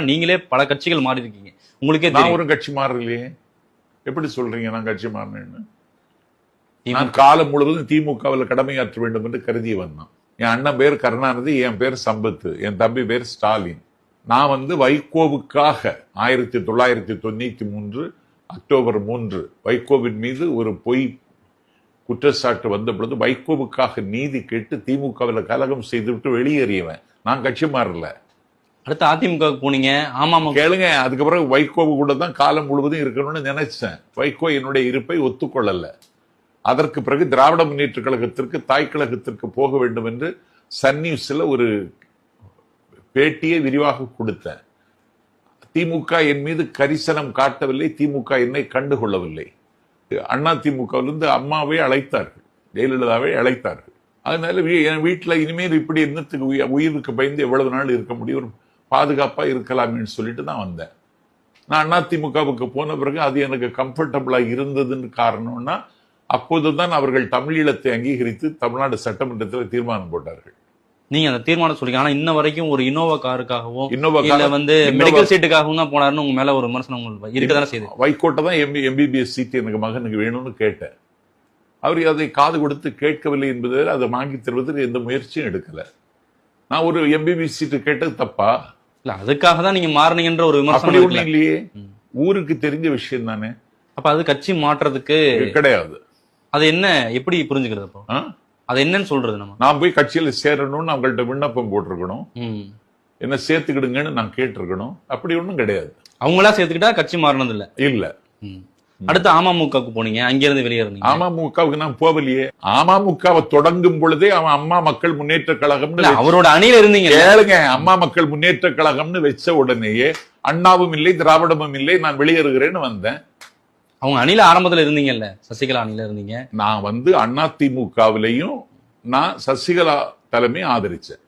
நீங்களே பல கட்சிகள் மாறி இருக்கீங்க, உங்களுக்கே நான் ஒரு கட்சி மாறலையே. எப்படி சொல்றீங்க நான் கட்சி மாறினேன்னு? நான் காலம் முழுவதும் திமுகவில் கடமையாற்ற வேண்டும் என்று கருதி வந்தான். என் அண்ணன் பேர் கருணாநிதி, என் பேர் சம்பத், என் தம்பி பேர் ஸ்டாலின். நான் வைகோவுக்காக 1993 அக்டோபர் 3 வைகோவின் மீது ஒரு பொய் குற்றச்சாட்டு வந்த பொழுது வைகோவுக்காக நீதி கேட்டு திமுகவில் கலகம் செய்துவிட்டு வெளியேறியவன். நான் கட்சி மாறல. அடுத்து அதிமுக போனீங்க. ஆமா கேளுங்க. அதுக்கப்புறம் வைகோவு கூட தான் காலம் முழுவதும் இருக்கணும்னு நினைச்சேன். வைகோ என்னுடைய இருப்பை ஒத்துக்கொள்ளல. அதற்கு பிறகு திராவிட முன்னேற்ற கழகத்திற்கு, தாய் கழகத்திற்கு போக வேண்டும் என்று சன் நியூஸ்ல ஒரு பேட்டியை விரிவாக கொடுத்தேன். திமுக என் மீது கரிசனம் காட்டவில்லை, திமுக என்னை கண்டுகொள்ளவில்லை. அண்ணா திமுகவிலிருந்து அம்மாவே அழைத்தார்கள், ஜெயலலிதாவை அழைத்தார்கள். அதனால என் வீட்டில் இனிமேல் இப்படி என்னத்துக்கு உயிருக்கு பயந்து எவ்வளவு நாள் இருக்க முடியும், பாதுகாப்பா இருக்கலாம்னு சொல்லிட்டு தான் வந்தேன். நான் அதிமுகவுக்கு போன பிறகு அது எனக்கு கம்ஃபர்டபுளா இருந்ததுன்னு காரணம்னா, அப்போதுதான் அவர்கள் தமிழீழத்தை அங்கீகரித்து தமிழ்நாடு சட்டமன்றத்தில் தீர்மானம் போட்டார்கள். நீங்க அந்த தீர்மானம் சொல்றீங்க. ஆனா இன்ன வரைக்கும் ஒரு இனோவா காருக்காகவும் மெடிக்கல் சீட்டுக்காகவும் தான் போனாருன்னு உங்க மேல ஒரு விமர்சனம் உங்களுக்கு இருக்கதானே செய்யுது. வைகோட்டை தான் எம்பிபிஎஸ் சீட் எனக்கு மகனுக்கு வேணும்னு கேட்டேன். அவர் அதை காது கொடுத்து கேட்கவில்லை என்பது, அதை வாங்கி தருவதற்கு எந்த முயற்சியும் எடுக்கல. நான் ஒரு எம்பிபிஎஸ் சீட்டு கேட்டது தப்பா? இல்ல, அதுக்காக தான் நீங்க மாறினீங்கன்ற ஒரு விமர்சனம் ஒண்ணும் இல்லையே. ஊருக்கு தெரிஞ்ச விஷயம் தானே. அப்ப அது கட்சி மாற்றத்துக்கு கிடையாது. அது என்ன, எப்படி புரிஞ்சுக்கிறது? அப்போ அது என்னன்னு சொல்றது? நான் போய் கட்சியில சேரணும்னு அவங்கள்ட்ட விண்ணப்பம் போட்டிருக்கணும், என்ன சேர்த்துக்கிடுங்கன்னு நான் கேட்டிருக்கணும். அப்படி ஒண்ணும் கிடையாது. அவங்களா சேர்த்துக்கிட்டா கட்சி மாறினது இல்ல. இல்ல. அடுத்து அமமுகவுக்கு போனீங்க, அங்கிருந்து வெளியேறீங்க. அமமுகவுக்கு நான் போகலையே. அமமுகவை தொடங்கும் பொழுதே அவன் அம்மா மக்கள் முன்னேற்ற கழகம் அவரோட அணியில இருந்தீங்க. கேளுங்க, அம்மா மக்கள் முன்னேற்ற கழகம்னு வச்ச உடனேயே அண்ணாவும் இல்லை திராவிடமும் இல்லை, நான் வெளியேறுகிறேன்னு வந்தேன். அவங்க அணில ஆரம்பத்துல இருந்தீங்கல்ல, சசிகலா அணில இருந்தீங்க. நான் அதிமுகவிலையும் நான் சசிகலா தலைமை ஆதரிச்சேன்.